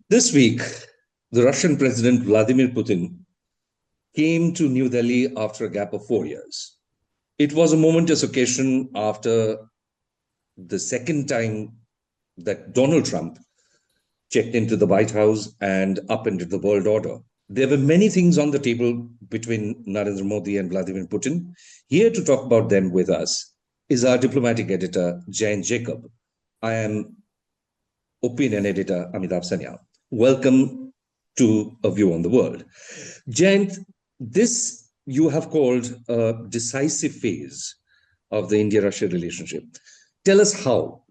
This week, the Russian President Vladimir Putin came to New Delhi after a gap of 4 years. It was a momentous occasion after the second time that Donald Trump checked into the White House and upended the world order. There were many things on the table between Narendra Modi and Vladimir Putin. Here to talk about them with us is our diplomatic editor, Jayanth. I am opinion editor, Amitava Sanyal. Welcome to A View on the World. Jayanth, this you have called a decisive phase of the India-Russia relationship. Tell us how.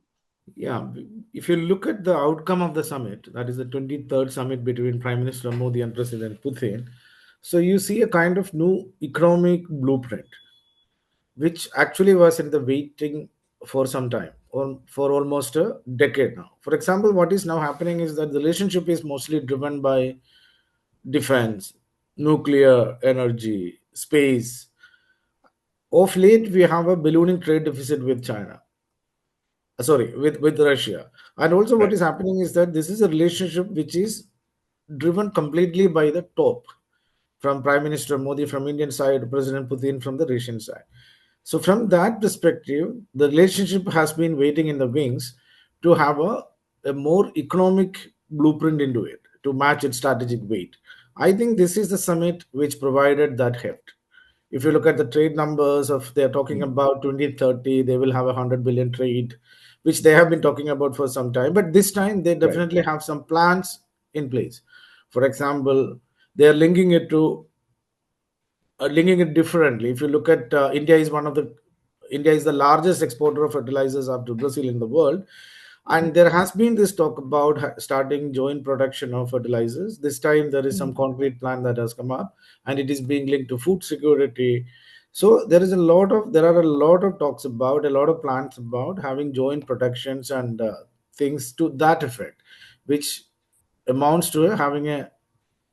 Yeah, if you look at the outcome of the summit, that is the 23rd summit between Prime Minister Modi and President Putin, so you see a kind of new economic blueprint, which actually was in the waiting for some time, or for almost a decade now. For example, what is now happening is that the relationship is mostly driven by defense, nuclear energy, space. Of late, we have a ballooning trade deficit with China. Sorry, with Russia. And also, what Right. is happening is that this is a relationship which is driven completely by the top, from Prime Minister Modi from Indian side, President Putin from the Russian side. So from that perspective, the relationship has been waiting in the wings to have a more economic blueprint into it to match its strategic weight. I think this is the summit which provided that heft. If you look at the trade numbers of they're talking Mm. about 2030, they will have 100 billion trade, which they have been talking about for some time. But this time they Right. definitely have some plans in place. For example, they are linking it differently. If you look at India is the largest exporter of fertilizers after Brazil in the world, and there has been this talk about starting joint production of fertilizers. This time there is some concrete plan that has come up, and it is being linked to food security. So there are a lot of talks about a lot of plans about having joint productions and things to that effect, which amounts to having a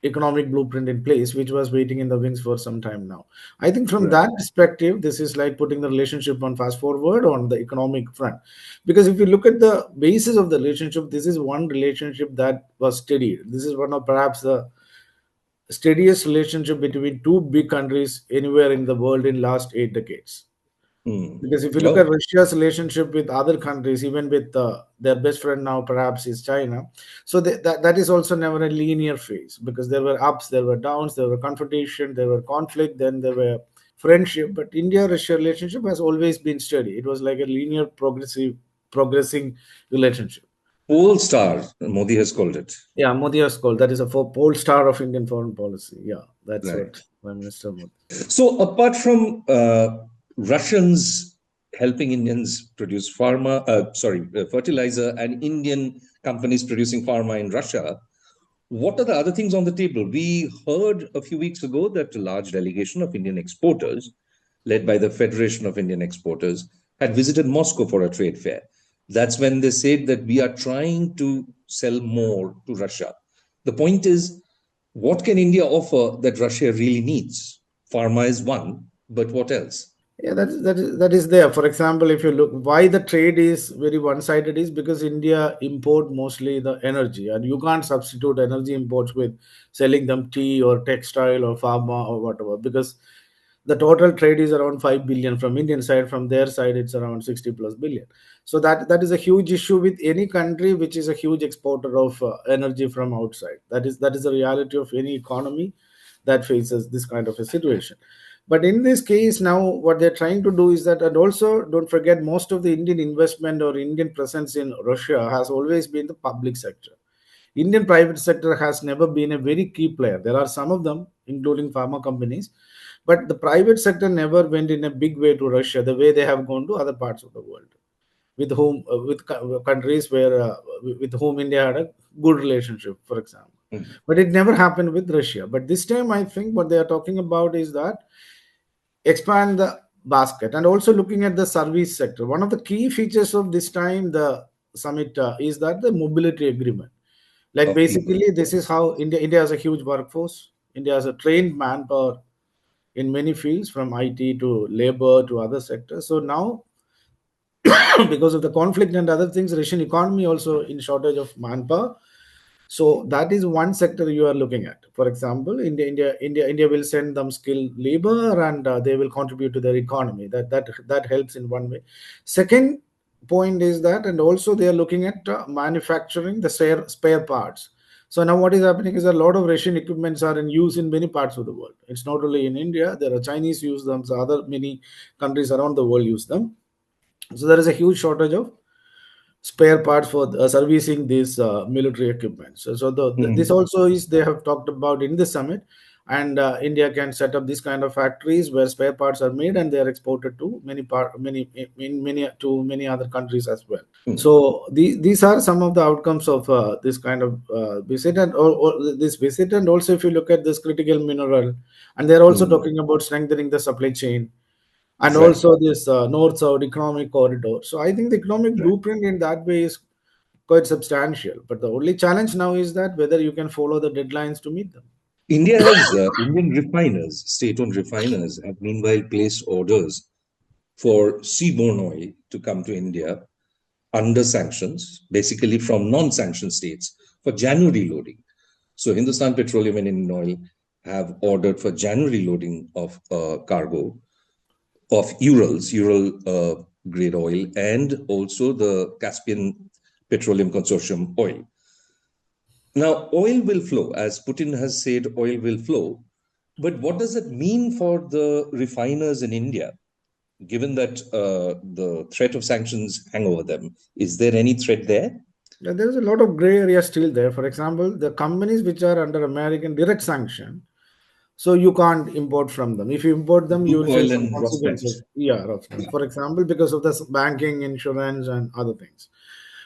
economic blueprint in place, which was waiting in the wings for some time now. I think from Right. that perspective, this is like putting the relationship on fast forward on the economic front. Because if you look at the basis of the relationship, this is one relationship that was steady. This is one of perhaps the steadiest relationship between two big countries anywhere in the world in last 8 decades. Mm. Because if you look at Oh, Russia's relationship with other countries, even with their best friend now, perhaps is China. So that is also never a linear phase because there were ups, there were downs, there were confrontation, there were conflict, then there were friendship. But India-Russia relationship has always been steady. It was like a linear, progressing relationship. pole star, Modi has called it. Yeah, Modi has called that is a pole star of Indian foreign policy. Yeah, that's Right. what Prime Minister Modi. So, apart from Russians helping Indians produce fertilizer, and Indian companies producing pharma in Russia, what are the other things on the table? We heard a few weeks ago that a large delegation of Indian exporters, led by the Federation of Indian Exporters, had visited Moscow for a trade fair. That's when they said that we are trying to sell more to Russia. The point is, what can India offer that Russia really needs? Pharma is one, but what else? Yeah, that is there. For example, if you look, why the trade is very one-sided is because India import mostly the energy, and you can't substitute energy imports with selling them tea or textile or pharma or whatever, because the total trade is around 5 billion from Indian side. From their side, it's around 60 plus billion. So that is a huge issue with any country which is a huge exporter of energy from outside. That is the reality of any economy that faces this kind of a situation. But in this case, now what they're trying to do is that, and also don't forget, most of the Indian investment or Indian presence in Russia has always been the public sector. Indian private sector has never been a very key player. There are some of them, including pharma companies, but the private sector never went in a big way to Russia the way they have gone to other parts of the world, with countries where with whom India had a good relationship, for example. Mm. But it never happened with Russia. But this time, I think what they are talking about is that expand the basket and also looking at the service sector. One of the key features of this time the summit is that the mobility agreement. Like Of people. basically, this is Yes. how India has a huge workforce. India has a trained manpower in many fields, from IT to labor to other sectors. So now, because of the conflict and other things, Russian economy also in shortage of manpower. So that is one sector you are looking at. For example, India will send them skilled labor, and they will contribute to their economy. That helps in one way. Second point is that, and also they are looking at manufacturing the spare parts. So now what is happening is a lot of Russian equipments are in use in many parts of the world. It's not only in India. There are Chinese use them. So other many countries around the world use them. So there is a huge shortage of spare parts for servicing these military equipment. This Mm, also is they have talked about in the summit, and India can set up this kind of factories where spare parts are made and they are exported to many to many other countries as well. mm, So these are some of the outcomes of this kind of visit, and this visit. And also, if you look at this critical mineral, and they're also mm. talking about strengthening the supply chain, and Right, also this north-south economic corridor. So I think the economic right. blueprint in that way is quite substantial. But the only challenge now is that whether you can follow the deadlines to meet them. India has Indian refiners, state-owned refiners, have meanwhile placed orders for seaborne oil to come to India under sanctions, basically from non-sanctioned states for January loading. So Hindustan Petroleum and Indian Oil have ordered for January loading of cargo of Ural grade oil, and also the Caspian Petroleum Consortium oil. Now, oil will flow, as Putin has said, oil will flow. But what does it mean for the refiners in India, given that the threat of sanctions hang over them? Is there any threat there? Yeah, there is a lot of gray area still there. For example, the companies which are under American direct sanction, so you can't import from them. If you import them, you will face Lukoil some and Rosneft. consequences. Yeah, roughly. For example, because of the banking, insurance, and other things.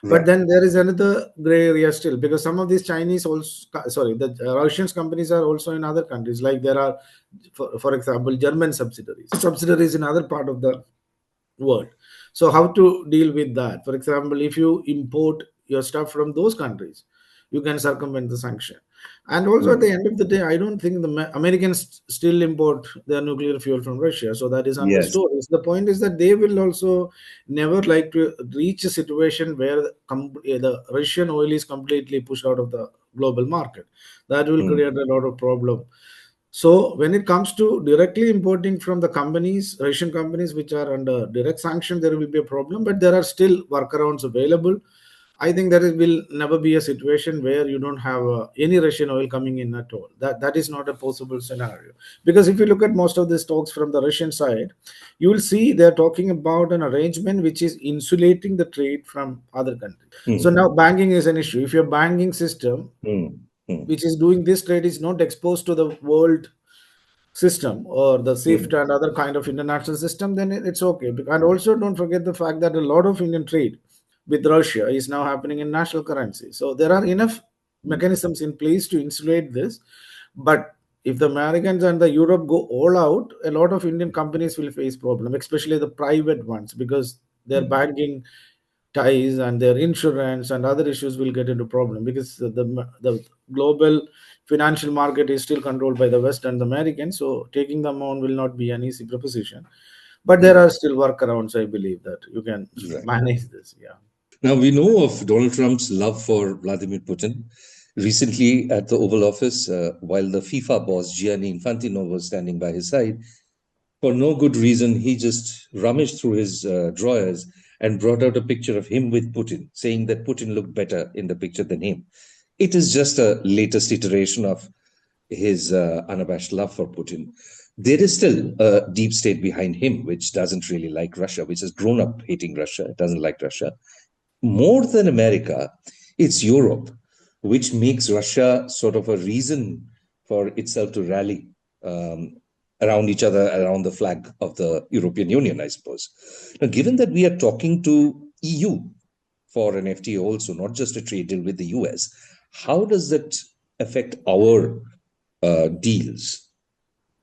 But Right. then there is another gray area still, because some of these Chinese also, sorry, the Russian companies are also in other countries. Like there are, for example, German subsidiaries in other part of the world. So how to deal with that? For example, if you import your stuff from those countries, you can circumvent the sanction. And also at the Mm. end of the day, I don't think the Americans still import their nuclear fuel from Russia. So that is another Yes. story. So the point is that they will also never like to reach a situation where the Russian oil is completely pushed out of the global market. That will create Mm. a lot of problem. So when it comes to directly importing from the companies, Russian companies which are under direct sanction, there will be a problem, but there are still workarounds available. I think will never be a situation where you don't have any Russian oil coming in at all. That is not a possible scenario. Because if you look at most of these talks from the Russian side, you will see they're talking about an arrangement which is insulating the trade from other countries. So Mm. now banking is an issue. If your banking system, Mm. Mm. which is doing this trade, is not exposed to the world system or the SWIFT Mm. and other kind of international system, then it's okay. And also don't forget the fact that a lot of Indian trade with Russia is now happening in national currency. So there are enough mechanisms in place to insulate this. But if the Americans and the Europe go all out, a lot of Indian companies will face problem, especially the private ones, because their Mm. banking ties and their insurance and other issues will get into problem, because the global financial market is still controlled by the West and the Americans. So taking them on will not be an easy proposition. But there Mm. are still workarounds. I believe that you can Right. manage this. Yeah. Now, we know of Donald Trump's love for Vladimir Putin. Recently, at the Oval Office, while the FIFA boss Gianni Infantino was standing by his side, for no good reason, he just rummaged through his drawers and brought out a picture of him with Putin, saying that Putin looked better in the picture than him. It is just a latest iteration of his unabashed love for Putin. There is still a deep state behind him, which doesn't really like Russia, which has grown up hating Russia, doesn't like Russia. More than America, it's Europe, which makes Russia sort of a reason for itself to rally um, around each other, around the flag of the European Union, I suppose. Now, given that we are talking to EU for an FTA also, not just a trade deal with the US, how does that affect our deals?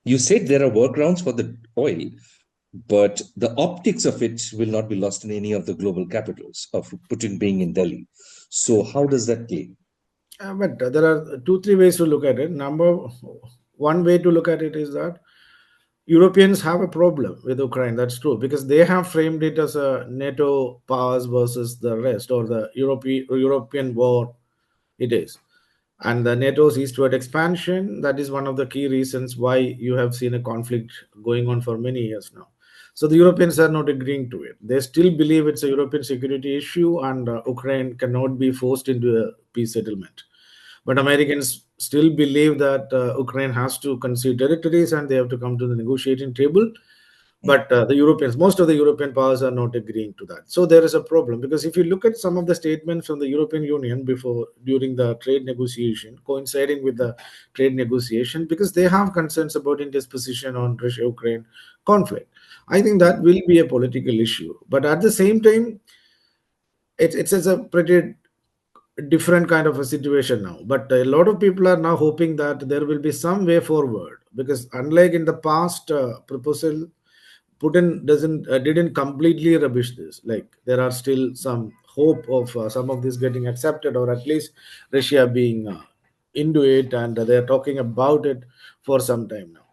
You said there are workarounds for the oil, but the optics of it will not be lost in any of the global capitals of Putin being in Delhi. So how does that play? But there are two, three ways to look at it. Number one way to look at it is that Europeans have a problem with Ukraine. That's true, because they have framed it as a NATO powers versus the rest, or the European war. It is. and the NATO's eastward expansion. That is one of the key reasons why you have seen a conflict going on for many years now. So the Europeans are not agreeing to it. They still believe it's a European security issue, and Ukraine cannot be forced into a peace settlement. But Americans still believe that Ukraine has to concede territories and they have to come to the negotiating table. But the Europeans, most of the European powers are not agreeing to that. So there is a problem, because if you look at some of the statements from the European Union before, during the trade negotiation, coinciding with the trade negotiation, because they have concerns about India's position on Russia-Ukraine conflict. I think that will be a political issue. But at the same time, it's a pretty different kind of a situation now. But a lot of people are now hoping that there will be some way forward, because unlike in the past proposal, Putin doesn't didn't completely rubbish this. Like, there are still some hope of some of this getting accepted, or at least Russia being into it, and they are talking about it for some time now.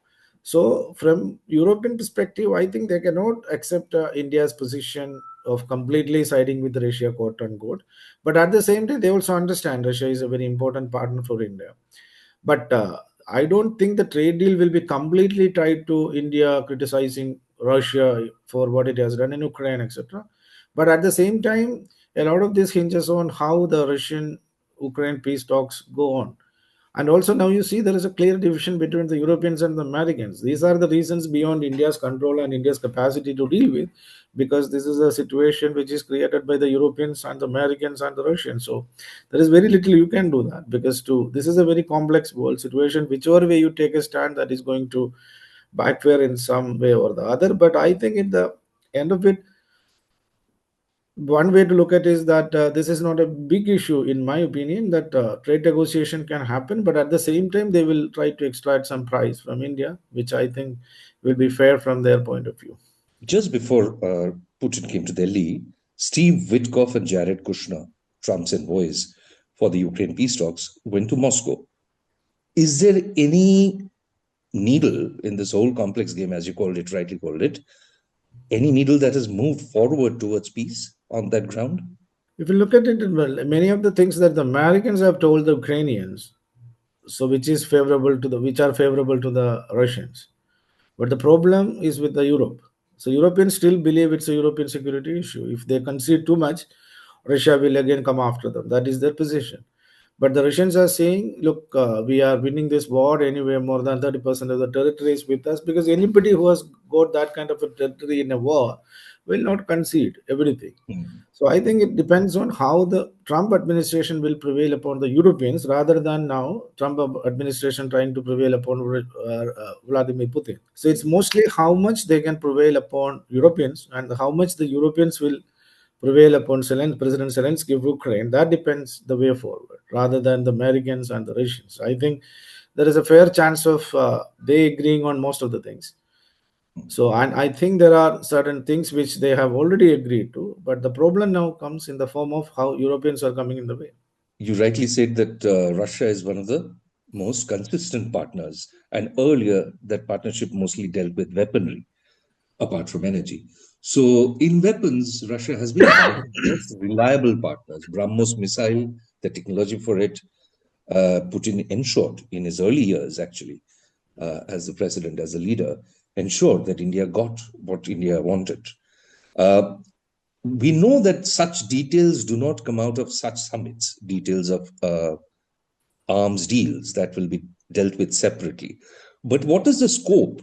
So, from European perspective, I think they cannot accept India's position of completely siding with Russia, quote unquote. But at the same time, they also understand Russia is a very important partner for India. But I don't think the trade deal will be completely tied to India criticizing Russia for what it has done in Ukraine, etc. But at the same time, a lot of this hinges on how the Russian Ukraine peace talks go on. And also, now you see there is a clear division between the Europeans and the Americans. These are the reasons beyond India's control and India's capacity to deal with, because this is a situation which is created by the Europeans and the Americans and the Russians. So there is very little you can do that, because this is a very complex world situation. Whichever way you take a stand, that is going to backfire in some way or the other. But I think in the end of it, one way to look at is that this is not a big issue, in my opinion, that trade negotiation can happen, but at the same time they will try to extract some price from India, which I think will be fair from their point of view. Just before Putin came to Delhi, Steve Witkoff and Jared Kushner, Trump's envoys for the Ukraine peace talks, went to Moscow. Is there any needle in this whole complex game, as you called it, rightly called it, any needle that has moved forward towards peace on that ground? If you look at it, well, many of the things that the Americans have told the Ukrainians, so which are favorable to the Russians. But the problem is with the Europe. So Europeans still believe it's a European security issue. If they concede too much, Russia will again come after them. That is their position. But the Russians are saying, look, we are winning this war anyway. More than 30% of the territory is with us, because anybody who has got that kind of a territory in a war will not concede everything. Mm. So I think it depends on how the Trump administration will prevail upon the Europeans, rather than now Trump administration trying to prevail upon Vladimir Putin. So it's mostly how much they can prevail upon Europeans, and how much the Europeans will prevail upon President Zelensky of Ukraine. That depends the way forward, rather than the Americans and the Russians. I think there is a fair chance of they agreeing on most of the things. So, and I think there are certain things which they have already agreed to, but the problem now comes in the form of how Europeans are coming in the way. You rightly said that Russia is one of the most consistent partners, and earlier that partnership mostly dealt with weaponry, apart from energy. So, in weapons, Russia has been one of the most reliable partners. BrahMos missile, the technology for it, Putin ensured in his early years, actually, as the president, as a leader, ensured that India got what India wanted. Uh, we know that such details do not come out of such summits, details of arms deals that will be dealt with separately. But what is the scope?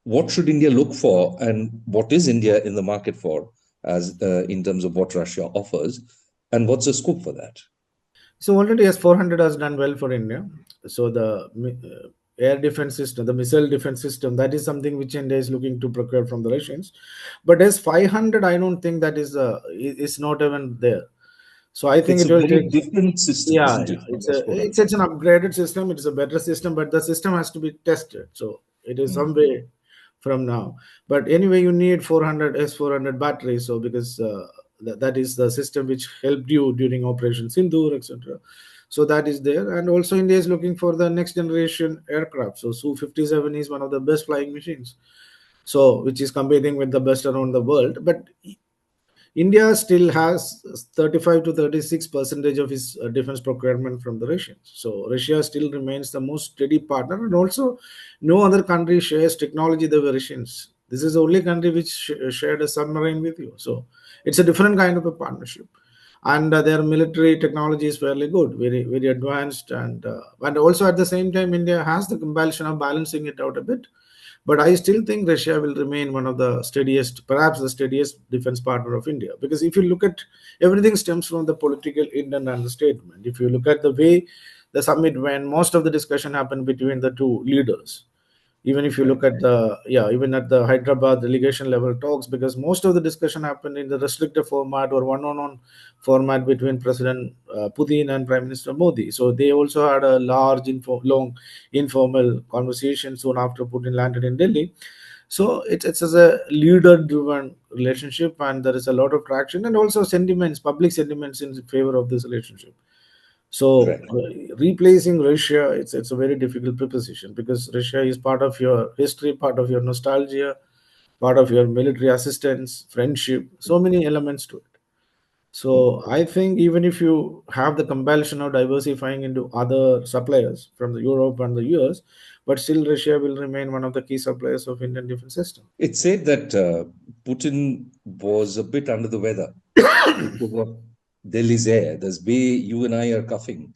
What should India look for, and what is India in the market for, as in terms of what Russia offers, and what's the scope for that? So already S-400 has done well for India. So the air defense system, the missile defense system, that is something which India is looking to procure from the Russians. But S-500, I don't think that is not even there. So I think It's it a will very take. different system, Yeah, isn't yeah. it, from S400? It's an upgraded system. It's a better system, but the system has to be tested. So it is some Mm. way from now. But anyway, you need 400 S400 batteries. So because that is the system which helped you during Operation Sindoor, etc. So that is there, and also India is looking for the next generation aircraft. So Su-57 is one of the best flying machines. So which is competing with the best around the world, but India still has 35 to 36 percentage of its defense procurement from the Russians. So Russia still remains the most steady partner, and also no other country shares technology the way Russians. This is the only country which shared a submarine with you. So it's a different kind of a partnership, and their military technology is fairly good, very advanced, and also at the same time India has the compulsion of balancing it out a bit. But I still think Russia will remain one of the steadiest, perhaps the steadiest defense partner of India. Because if you look at everything stems from the political intent and the statement. If you look at the way the summit went, most of the discussion happened between the two leaders. Even if you Right. look at the, yeah, even at the Hyderabad delegation level talks, because most of the discussion happened in the restricted format or one-on-one format between President Putin and Prime Minister Modi. So they also had a large long informal conversation soon after Putin landed in Delhi. So it's as a leader driven relationship, and there is a lot of traction and also sentiments, public sentiments in favor of this relationship. So Right. replacing Russia, it's a very difficult proposition, because Russia is part of your history, part of your nostalgia, part of your military assistance, friendship, so many elements to it. So I think even if you have the compulsion of diversifying into other suppliers from the Europe and the US, but still Russia will remain one of the key suppliers of Indian defense system. It's said that Putin was a bit under the weather because of Delhi's air. There's way you and I are coughing.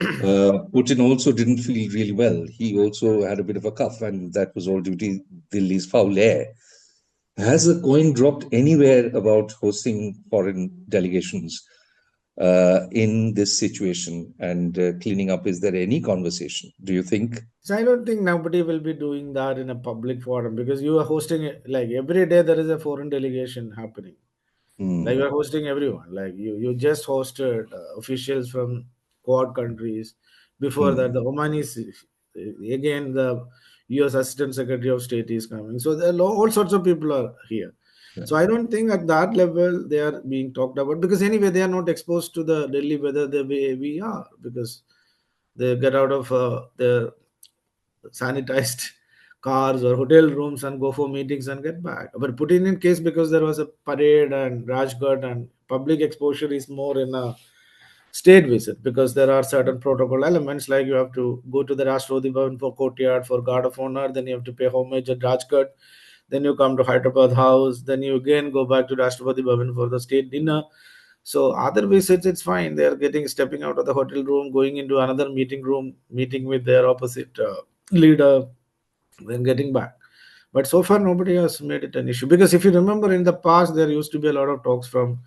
Putin also didn't feel really well. He also had a bit of a cough, and that was all due to Delhi's foul air. Has a coin dropped anywhere about hosting foreign delegations in this situation and cleaning up? Is there any conversation, do you think? So I don't think nobody will be doing that in a public forum, because you are hosting it like every day there is a foreign delegation happening. Like Hmm. you're hosting everyone. Like you just hosted officials from Quad countries. Before that, the Hmm. Omanis, again the U.S. Assistant Secretary of State is coming. So there are all sorts of people are here. So I don't think at that level they are being talked about, because anyway they are not exposed to the Delhi weather the way we are, because they get out of their sanitized cars or hotel rooms and go for meetings and get back. But put in case, because there was a parade and Rajghat, and public exposure is more in a state visit, because there are certain protocol elements, like you have to go to the Rashtrapati Bhavan for courtyard for guard of honor, then you have to pay homage at Rajghat, then you come to Hyderabad House, then you again go back to Rashtrapati Bhavan for the state dinner. So other visits, it's fine. They are getting stepping out of the hotel room, going into another meeting room, meeting with their opposite leader, then getting back. But so far, nobody has made it an issue. Because if you remember, in the past, there used to be a lot of talks from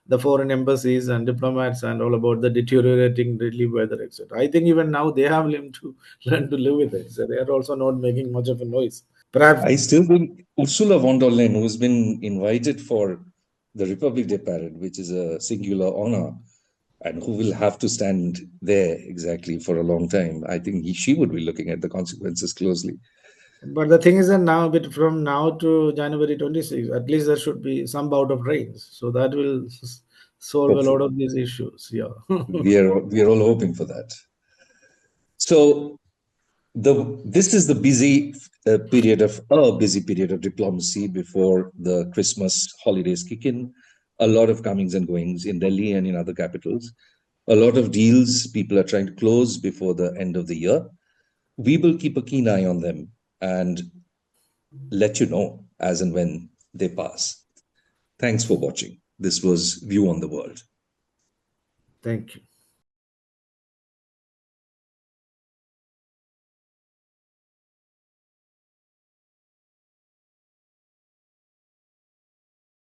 the foreign embassies and diplomats and all about the deteriorating daily weather, etc. I think even now they have learned to learn to live with it. So they are also not making much of a noise. Perhaps. I still think Ursula von der Leyen, who's been invited for the Republic Day parade, which is a singular honor, and who will have to stand there exactly for a long time, I think she would be looking at the consequences closely. But the thing is that now, bit from now to January 26, at least there should be some bout of rains. So that will solve a lot Hopefully, of these issues. Yeah. we are all hoping for that. So this is the busy period of diplomacy before the Christmas holidays kick in. A lot of comings and goings in Delhi and in other capitals. A lot of deals people are trying to close before the end of the year. We will keep a keen eye on them and let you know as and when they pass. Thanks for watching. This was View on the World. Thank you.